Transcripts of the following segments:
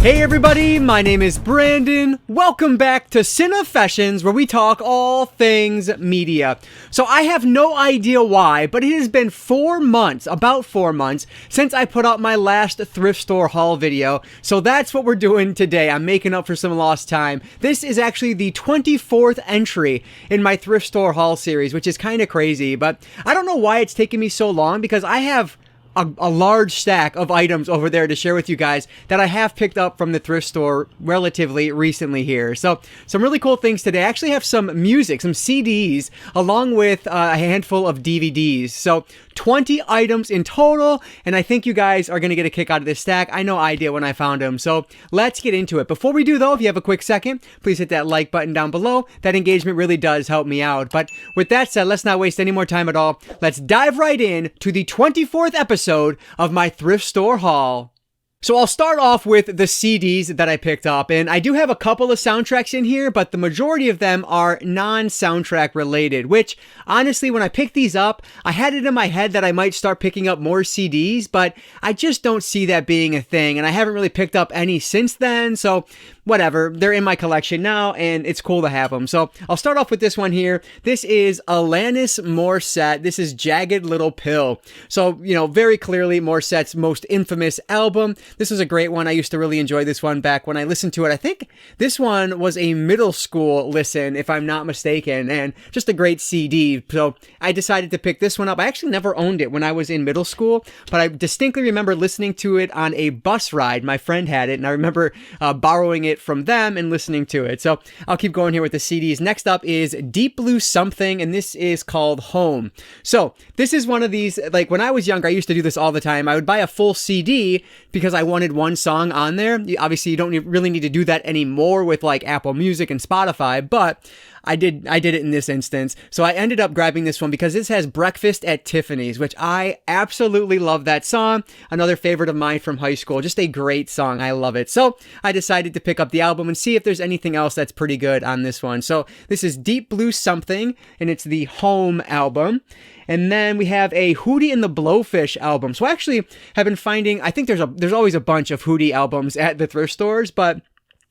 Hey everybody, my name is Brandon. Welcome back to Cinefessions, where we talk all things media. So I have no idea why, but it has been 4 months, about 4 months, since I put out my last Thrift Store Haul video. So that's what we're doing today. I'm making up for some lost time. This is actually the 24th entry in my Thrift Store Haul series, which is kind of crazy, but I don't know why it's taken me so long because I have a large stack of items over there to share with you guys that I have picked up from the thrift store relatively recently here. So some really cool things today. I actually have some music, some CDs, along with a handful of DVDs. So 20 items in total, and I think you guys are going to get a kick out of this stack. I know I did when I found them. So let's get into it. Before we do though, if you have a quick second, please hit that like button down below. That engagement really does help me out. But with that said, let's not waste any more time at all. Let's dive right in to the 24th episode of my Thrift Store Haul. So I'll start off with the CDs that I picked up, and I do have a couple of soundtracks in here, but the majority of them are non-soundtrack related, which honestly, when I picked these up, I had it in my head that I might start picking up more CDs, but I just don't see that being a thing, and I haven't really picked up any since then, so whatever, they're in my collection now, and it's cool to have them. So I'll start off with this one here. This is Alanis Morissette. This is Jagged Little Pill. So, you know, very clearly Morissette's most infamous album. This was a great one. I used to really enjoy this one back when I listened to it. I think this one was a middle school listen, if I'm not mistaken, and just a great CD. So I decided to pick this one up. I actually never owned it when I was in middle school, but I distinctly remember listening to it on a bus ride. My friend had it, and I remember borrowing it from them and listening to it. So I'll keep going here with the CDs. Next up is Deep Blue Something, and this is called Home. So this is one of these, like when I was younger, I used to do this all the time. I would buy a full CD because I wanted one song on there. Obviously, you don't really need to do that anymore with like Apple Music and Spotify, but I did it in this instance. So I ended up grabbing this one because this has Breakfast at Tiffany's, which I absolutely love that song. Another favorite of mine from high school. Just a great song. I love it. So I decided to pick up the album and see if there's anything else that's pretty good on this one. So this is Deep Blue Something, and it's the Home album. And then we have a Hootie and the Blowfish album. So I actually have been finding, I think there's always a bunch of Hootie albums at the thrift stores, but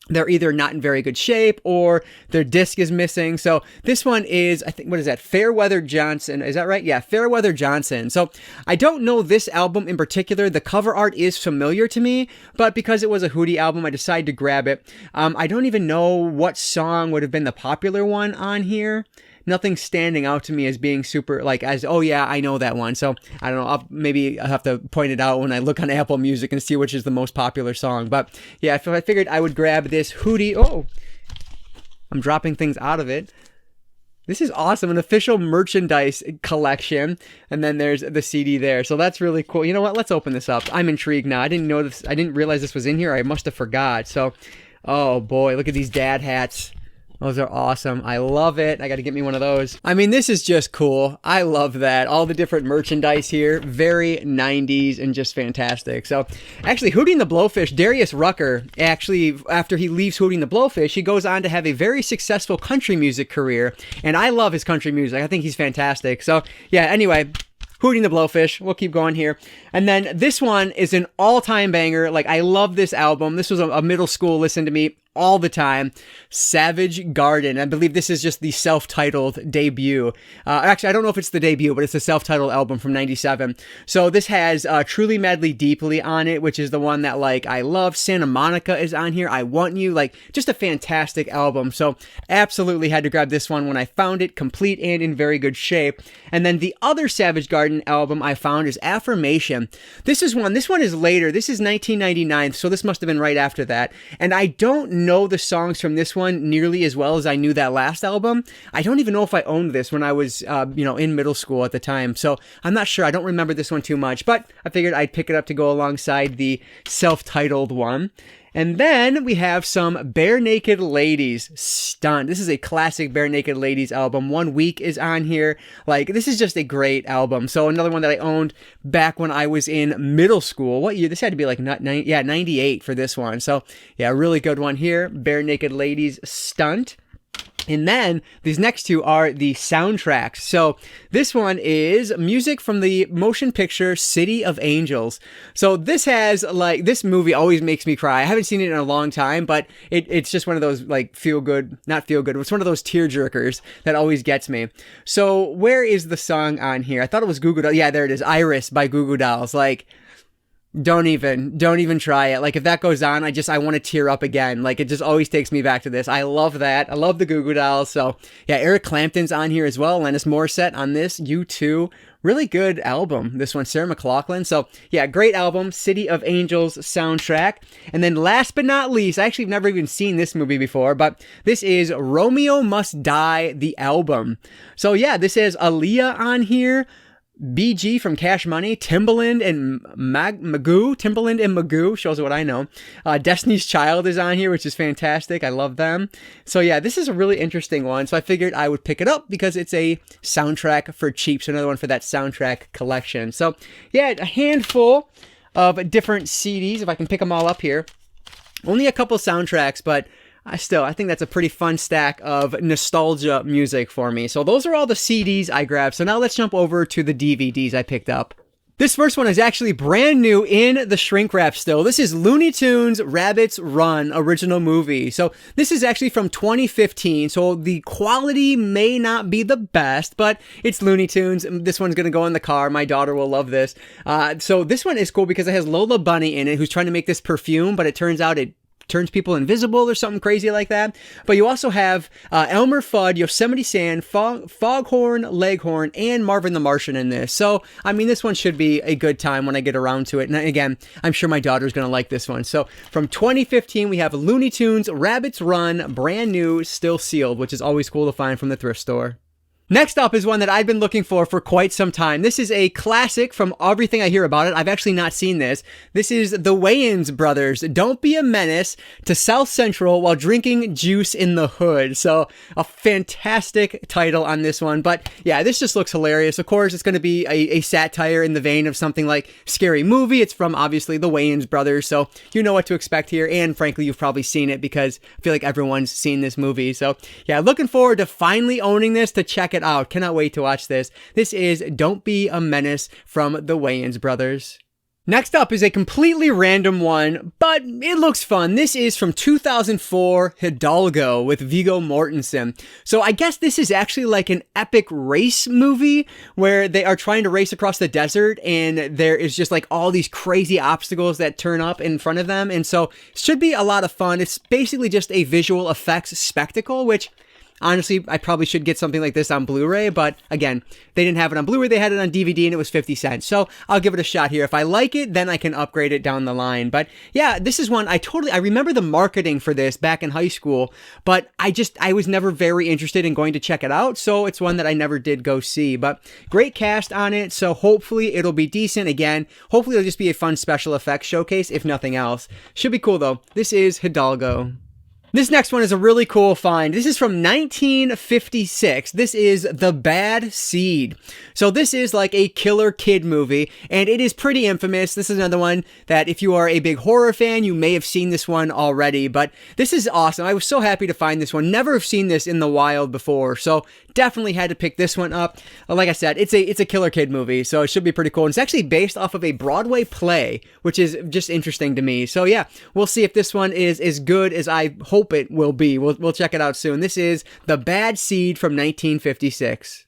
they're either not in very good shape or their disc is missing. So this one is, I think, what is that? Fairweather Johnson. Is that right? Yeah, Fairweather Johnson. So I don't know this album in particular. The cover art is familiar to me, but because it was a Hootie album, I decided to grab it. I don't even know what song would have been the popular one on here. Nothing standing out to me as being super, like, as, oh yeah, I know that one. So I don't know, maybe I'll have to point it out when I look on Apple Music and see which is the most popular song. But yeah, I figured I would grab this Hootie. Oh, I'm dropping things out of it. This is awesome, an official merchandise collection. And then there's the CD there. So that's really cool. You know what? Let's open this up. I'm intrigued now. I didn't realize this was in here. I must have forgot. So, oh boy, look at these dad hats. Those are awesome. I love it. I got to get me one of those. I mean, this is just cool. I love that. All the different merchandise here. Very 90s and just fantastic. So, actually, Hootie and the Blowfish, Darius Rucker, actually, after he leaves Hootie and the Blowfish, he goes on to have a very successful country music career. And I love his country music. I think he's fantastic. So, yeah, anyway, Hootie and the Blowfish. We'll keep going here. And then this one is an all-time banger. Like, I love this album. This was a middle school listen to me all the time. Savage Garden. I believe this is just the self-titled debut. Actually, I don't know if it's the debut, but it's the self-titled album from 97. So this has Truly Madly Deeply on it, which is the one that, like, I love. Santa Monica is on here. I Want You. Like, just a fantastic album. So absolutely had to grab this one when I found it, complete and in very good shape. And then the other Savage Garden album I found is Affirmation. This one is later. This is 1999, so this must have been right after that. And I don't know the songs from this one nearly as well as I knew that last album. I don't even know if I owned this when I was, in middle school at the time. So I'm not sure. I don't remember this one too much, but I figured I'd pick it up to go alongside the self-titled one. And then we have some Bare Naked Ladies, Stunt. This is a classic Bare Naked Ladies album. 1 Week is on here. Like, this is just a great album. So another one that I owned back when I was in middle school. What year? This had to be like 98 for this one. So yeah, really good one here. Bare Naked Ladies, Stunt. And then these next two are the soundtracks. So this one is music from the motion picture City of Angels. So this has like, this movie always makes me cry. I haven't seen it in a long time, but it's just one of those like not feel good. It's one of those tear jerkers that always gets me. So where is the song on here? I thought it was Goo Goo Dolls. Yeah, there it is. Iris by Goo Goo Dolls. Like, don't even try it. Like if that goes on, I want to tear up again. Like it just always takes me back to this. I love that. I love the Goo Goo Dolls. So yeah, Eric Clapton's on here as well. Alanis Morissette on this. U2. Really good album. This one, Sarah McLachlan. So yeah, great album. City of Angels soundtrack. And then last but not least, I actually have never even seen this movie before, but this is Romeo Must Die, the album. So yeah, this has Aaliyah on here. BG from Cash Money, Timbaland and Magoo, shows what I know. Destiny's Child is on here, which is fantastic. I love them. So yeah, this is a really interesting one. So I figured I would pick it up because it's a soundtrack for cheap. So another one for that soundtrack collection. So yeah, a handful of different CDs, if I can pick them all up here. Only a couple soundtracks, but I think that's a pretty fun stack of nostalgia music for me. So those are all the CDs I grabbed. So now let's jump over to the DVDs I picked up. This first one is actually brand new in the shrink wrap still. This is Looney Tunes Rabbits Run original movie. So this is actually from 2015. So the quality may not be the best, but it's Looney Tunes. This one's going to go in the car. My daughter will love this. So this one is cool because it has Lola Bunny in it, who's trying to make this perfume, but it turns out it turns people invisible or something crazy like that. But you also have Elmer Fudd, Yosemite Sam, Foghorn Leghorn, and Marvin the Martian in this. So, I mean, this one should be a good time when I get around to it. And again, I'm sure my daughter's going to like this one. So, from 2015, we have Looney Tunes Rabbits Run, brand new, still sealed, which is always cool to find from the thrift store. Next up is one that I've been looking for quite some time. This is a classic from everything I hear about it. I've actually not seen this. This is the Wayans brothers. Don't be a menace to South Central while drinking juice in the hood. So a fantastic title on this one. But yeah, this just looks hilarious. Of course, it's going to be a satire in the vein of something like Scary Movie. It's from obviously the Wayans brothers. So you know what to expect here. And frankly, you've probably seen it because I feel like everyone's seen this movie. So yeah, looking forward to finally owning this to check it out. Cannot wait to watch this. This is Don't Be a Menace from the Wayans brothers. Next up is a completely random one, but it looks fun. This is from 2004, Hidalgo with Viggo Mortensen. So I guess this is actually like an epic race movie where they are trying to race across the desert and there is just like all these crazy obstacles that turn up in front of them. And so it should be a lot of fun. It's basically just a visual effects spectacle, which honestly, I probably should get something like this on Blu-ray, but again, they didn't have it on Blu-ray, they had it on DVD and it was 50 cents. So I'll give it a shot here. If I like it, then I can upgrade it down the line. But yeah, this is one I remember the marketing for this back in high school, but I was never very interested in going to check it out. So it's one that I never did go see, but great cast on it. So hopefully it'll be decent. Again, hopefully it'll just be a fun special effects showcase, if nothing else. Should be cool though. This is Hidalgo. This next one is a really cool find. This is from 1956. This is The Bad Seed. So this is like a killer kid movie, and it is pretty infamous. This is another one that if you are a big horror fan, you may have seen this one already, but this is awesome. I was so happy to find this one. Never have seen this in the wild before, so definitely had to pick this one up. Like I said, it's a killer kid movie, so it should be pretty cool. And it's actually based off of a Broadway play, which is just interesting to me. So yeah, we'll see if this one is as good as I hope it will be. We'll check it out soon. This is The Bad Seed from 1956.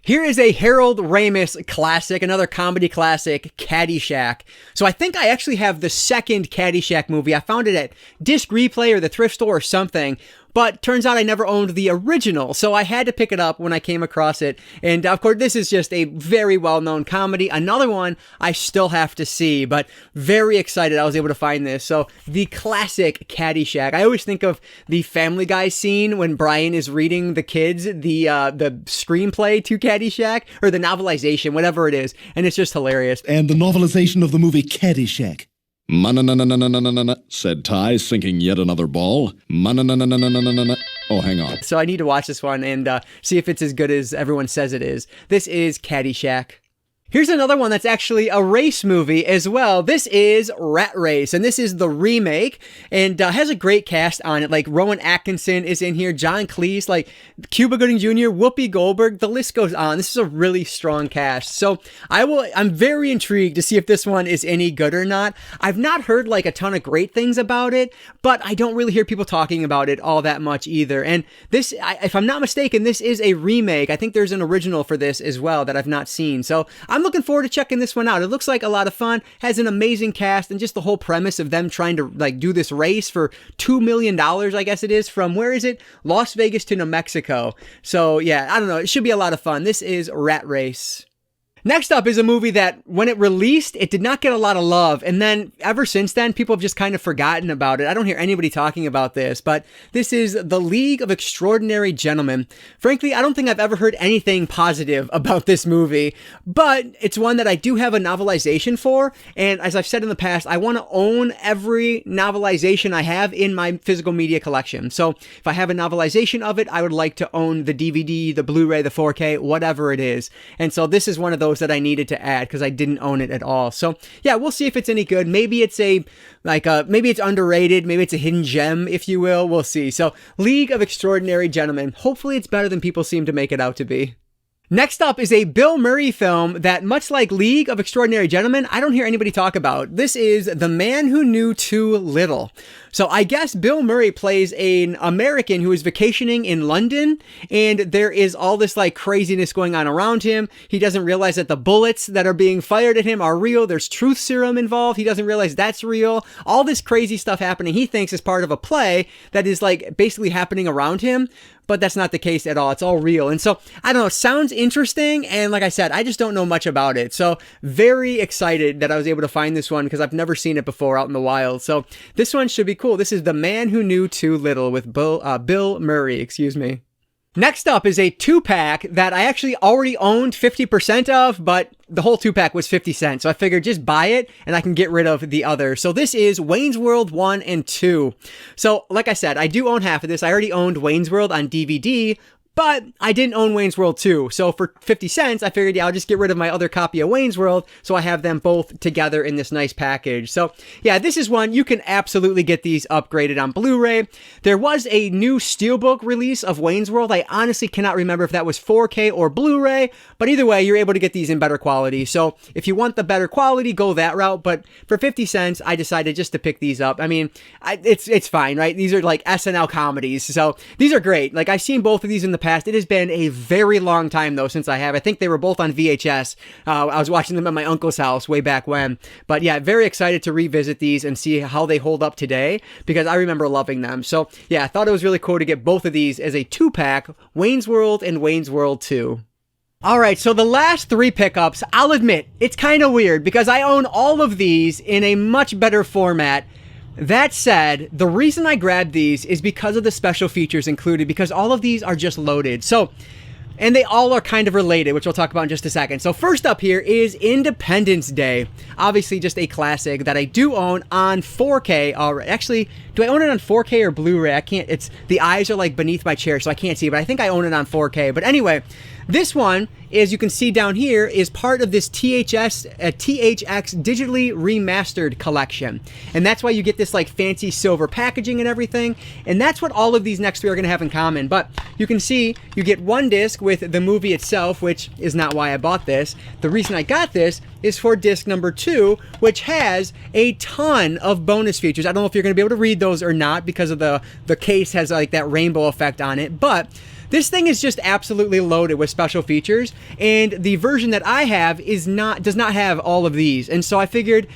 Here is a Harold Ramis classic, another comedy classic, Caddyshack. So I think I actually have the second Caddyshack movie. I found it at Disc Replay or the Thrift Store or something. But turns out I never owned the original, so I had to pick it up when I came across it. And of course, this is just a very well-known comedy. Another one I still have to see, but very excited I was able to find this. So the classic Caddyshack. I always think of the Family Guy scene when Brian is reading the kids the screenplay to Caddyshack, or the novelization, whatever it is, and it's just hilarious. And the novelization of the movie Caddyshack. "Ma-na-na-na-na-na-na-na-na," said Ty, sinking yet another ball. "Ma-na-na-na-na-na-na-na-na." Oh, hang on. So I need to watch this one and see if it's as good as everyone says it is. This is Caddyshack. Here's another one that's actually a race movie as well. This is Rat Race, and this is the remake, and has a great cast on it. Like Rowan Atkinson is in here, John Cleese, like Cuba Gooding Jr., Whoopi Goldberg. The list goes on. This is a really strong cast. So I'm very intrigued to see if this one is any good or not. I've not heard like a ton of great things about it, but I don't really hear people talking about it all that much either. And this, if I'm not mistaken, this is a remake. I think there's an original for this as well that I've not seen. So I'm looking forward to checking this one out. It looks like a lot of fun, has an amazing cast, and just the whole premise of them trying to like do this race for $2 million, I guess it is, from where is it? Las Vegas to New Mexico. So yeah, I don't know. It should be a lot of fun. This is Rat Race. Next up is a movie that, when it released, it did not get a lot of love, and then ever since then, people have just kind of forgotten about it. I don't hear anybody talking about this, but this is The League of Extraordinary Gentlemen. Frankly, I don't think I've ever heard anything positive about this movie, but it's one that I do have a novelization for, and as I've said in the past, I want to own every novelization I have in my physical media collection. So if I have a novelization of it, I would like to own the DVD, the Blu-ray, the 4K, whatever it is. And so this is one of those that I needed to add because I didn't own it at all. So yeah, we'll see if it's any good. Maybe it's maybe it's underrated. Maybe it's a hidden gem, if you will. We'll see. So League of Extraordinary Gentlemen. Hopefully it's better than people seem to make it out to be. Next up is a Bill Murray film that, much like League of Extraordinary Gentlemen, I don't hear anybody talk about. This is The Man Who Knew Too Little. So I guess Bill Murray plays an American who is vacationing in London, and there is all this like craziness going on around him. He doesn't realize that the bullets that are being fired at him are real. There's truth serum involved. He doesn't realize that's real. All this crazy stuff happening, he thinks is part of a play that is like basically happening around him. But that's not the case at all. It's all real. And so, I don't know, sounds interesting. And like I said, I just don't know much about it. So very excited that I was able to find this one because I've never seen it before out in the wild. So this one should be cool. This is The Man Who Knew Too Little with Bill Murray, excuse me. Next up is a 2-pack that I actually already owned 50% of, but the whole 2-pack was 50 cents. So I figured just buy it and I can get rid of the other. So this is Wayne's World 1 and 2. So like I said, I do own half of this. I already owned Wayne's World on DVD, but I didn't own Wayne's World 2. So for 50 cents, I figured, yeah, I'll just get rid of my other copy of Wayne's World so I have them both together in this nice package. So yeah, this is one you can absolutely get these upgraded on Blu-ray. There was a new Steelbook release of Wayne's World. I honestly cannot remember if that was 4K or Blu-ray, but either way, you're able to get these in better quality. So if you want the better quality, go that route. But for 50 cents, I decided just to pick these up. I mean, it's fine, right? These are like SNL comedies. So these are great. Like I've seen both of these in the past. It has been a very long time though since I have. I think they were both on VHS. I was watching them at my uncle's house way back when. But yeah, very excited to revisit these and see how they hold up today because I remember loving them. So yeah, I thought it was really cool to get both of these as a 2-pack, Wayne's World and Wayne's World 2. Alright, so the last 3 pickups, I'll admit, it's kind of weird because I own all of these in a much better format. That said, the reason I grabbed these is because of the special features included, because all of these are just loaded. So, and they all are kind of related, which we'll talk about in just a second. So first up here is Independence Day. Obviously just a classic that I do own on 4K already. Actually, do I own it on 4K or Blu-ray? I can't, the eyes are like beneath my chair, so I can't see, but I think I own it on 4K. But anyway, this one, as you can see down here, is part of this THX digitally remastered collection. And that's why you get this like fancy silver packaging and everything. And that's what all of these next 3 are going to have in common. But you can see you get one disc with the movie itself, which is not why I bought this. The reason I got this is for disc number 2, which has a ton of bonus features. I don't know if you're going to be able to read those or not because of the case has like that rainbow effect on it. But this thing is just absolutely loaded with special features, and the version that I have does not have all of these. And so I figured,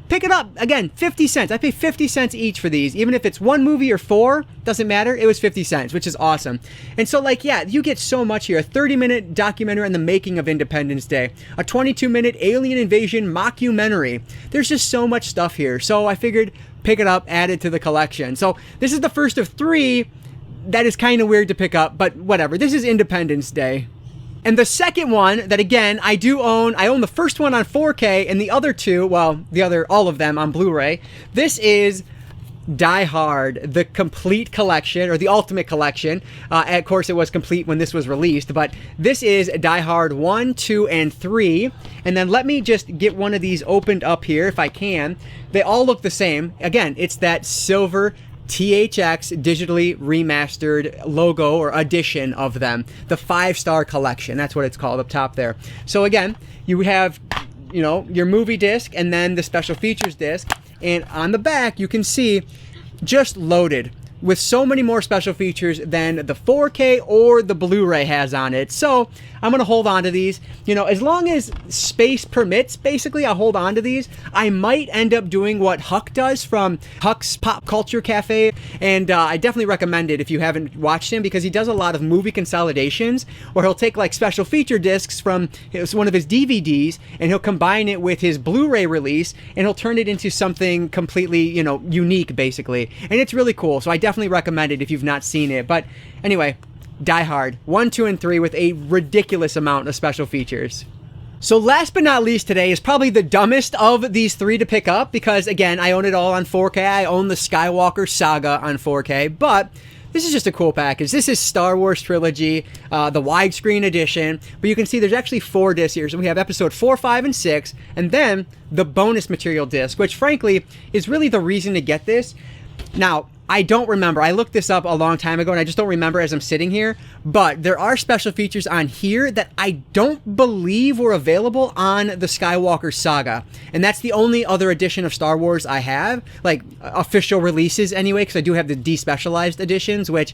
pick it up. Again, 50 cents. I pay 50 cents each for these. Even if it's 1 movie or 4, doesn't matter. It was 50 cents, which is awesome. And so like, yeah, you get so much here. A 30-minute documentary on the making of Independence Day. A 22-minute alien invasion mockumentary. There's just so much stuff here. So I figured, pick it up, add it to the collection. So this is the first of 3 that is kind of weird to pick up, but whatever. This is Independence Day. And the second one that, again, I do own, I own the first one on 4K and the other 2, well, all of them on Blu-ray. This is Die Hard, the complete collection, or the ultimate collection. Of course, it was complete when this was released, but this is Die Hard 1, 2, and 3. And then let me just get one of these opened up here if I can. They all look the same. Again, it's that silver THX digitally remastered logo or edition of them. The 5-star collection, that's what it's called up top there. So again, you have, you know, your movie disc and then the special features disc. And on the back, you can see just loaded with so many more special features than the 4K or the Blu-ray has on it. So I'm going to hold on to these. You know, as long as space permits, basically, I'll hold on to these. I might end up doing what Huck does from Huck's Pop Culture Cafe. And I definitely recommend it if you haven't watched him, because he does a lot of movie consolidations where he'll take like special feature discs from one of his DVDs and he'll combine it with his Blu-ray release and he'll turn it into something completely, you know, unique basically. And it's really cool. So I definitely recommend it if you've not seen it. But anyway, Die Hard 1, 2, and 3 with a ridiculous amount of special features. So last but not least today is probably the dumbest of these three to pick up, because again, I own it all on 4K. I own the Skywalker Saga on 4K, but this is just a cool package. This is Star Wars Trilogy, the widescreen edition, but you can see there's actually 4 discs here. So we have episode 4, 5, and 6, and then the bonus material disc, which frankly is really the reason to get this. Now, I don't remember. I looked this up a long time ago and I just don't remember as I'm sitting here, but there are special features on here that I don't believe were available on the Skywalker Saga. And that's the only other edition of Star Wars I have, like official releases anyway, because I do have the despecialized editions, which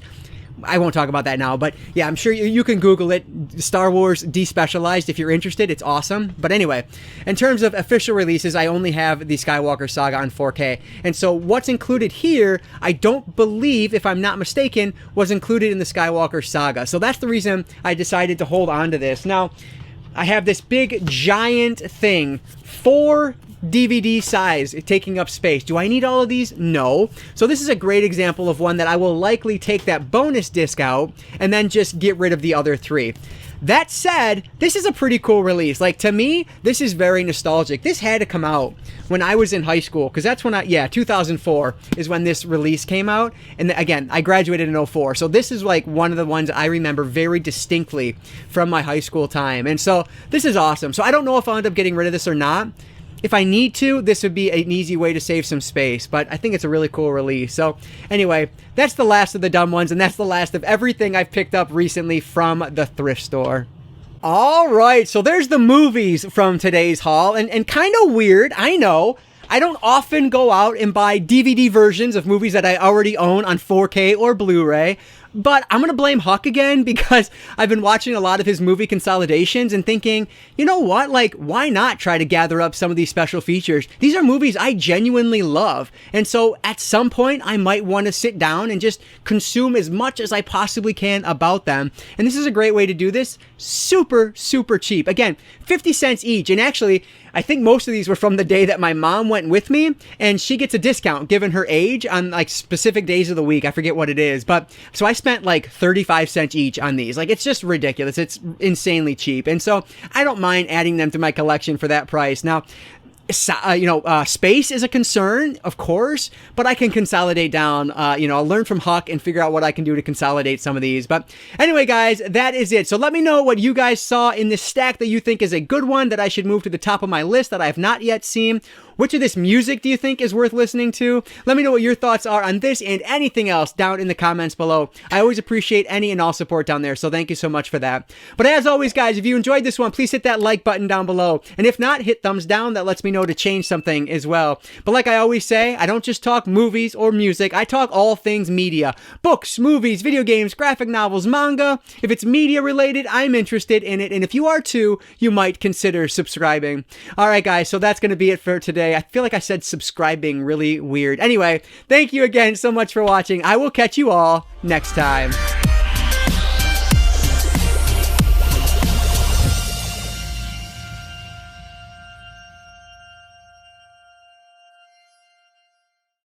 I won't talk about that now, but yeah, I'm sure you can Google it, Star Wars Despecialized, if you're interested. It's awesome. But anyway, in terms of official releases, I only have the Skywalker Saga on 4K. And so what's included here, I don't believe, if I'm not mistaken, was included in the Skywalker Saga. So that's the reason I decided to hold on to this. Now, I have this big, giant thing, 4 DVD size, taking up space. Do I need all of these? No. So this is a great example of one that I will likely take that bonus disc out and then just get rid of the other 3. That said, this is a pretty cool release. Like, to me, this is very nostalgic. This had to come out when I was in high school, because that's when 2004 is when this release came out. And again, I graduated in 04. So this is like one of the ones I remember very distinctly from my high school time. And so this is awesome. So I don't know if I'll end up getting rid of this or not. If I need to, this would be an easy way to save some space, but I think it's a really cool release. So anyway, that's the last of the dumb ones, and that's the last of everything I've picked up recently from the thrift store. All right, so there's the movies from today's haul, and kind of weird, I know. I don't often go out and buy DVD versions of movies that I already own on 4K or Blu-ray, but I'm going to blame Huck again, because I've been watching a lot of his movie consolidations and thinking, you know what, like, why not try to gather up some of these special features? These are movies I genuinely love, and so at some point I might want to sit down and just consume as much as I possibly can about them, and this is a great way to do this. Super, super cheap. Again, 50 cents each, and actually, I think most of these were from the day that my mom went with me, and she gets a discount given her age on like specific days of the week. I forget what it is, but so I spent like 35 cents each on these. Like, it's just ridiculous. It's insanely cheap. And so I don't mind adding them to my collection for that price. Now, space is a concern, of course, but I can consolidate down. I'll learn from Huck and figure out what I can do to consolidate some of these. But anyway, guys, that is it. So let me know what you guys saw in this stack that you think is a good one that I should move to the top of my list that I have not yet seen. Which of this music do you think is worth listening to? Let me know what your thoughts are on this and anything else down in the comments below. I always appreciate any and all support down there, so thank you so much for that. But as always, guys, if you enjoyed this one, please hit that like button down below. And if not, hit thumbs down. That lets me know to change something as well. But like I always say, I don't just talk movies or music. I talk all things media. Books, movies, video games, graphic novels, manga. If it's media related, I'm interested in it. And if you are too, you might consider subscribing. All right, guys, so that's going to be it for today. I feel like I said subscribing really weird. Anyway, thank you again so much for watching. I will catch you all next time.